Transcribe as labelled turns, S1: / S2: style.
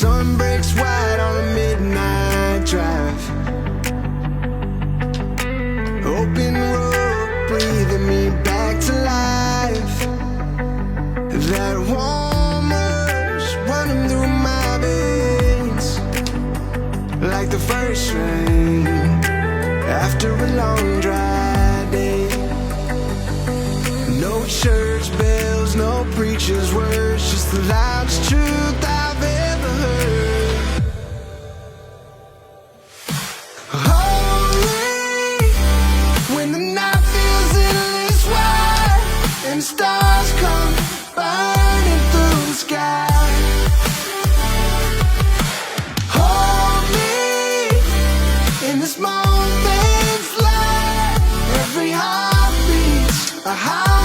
S1: sun breaks white on a midnight drive. Open road, breathing me back to life. That warm rush running through my veins, like the first rain after a long dry day. No church bells, no preacher's words, just the loudest truth I've ever heard. Holy, when the night feels endless wide and stars come burning through the sky. Hold me in this moment's light. Every heart beats a high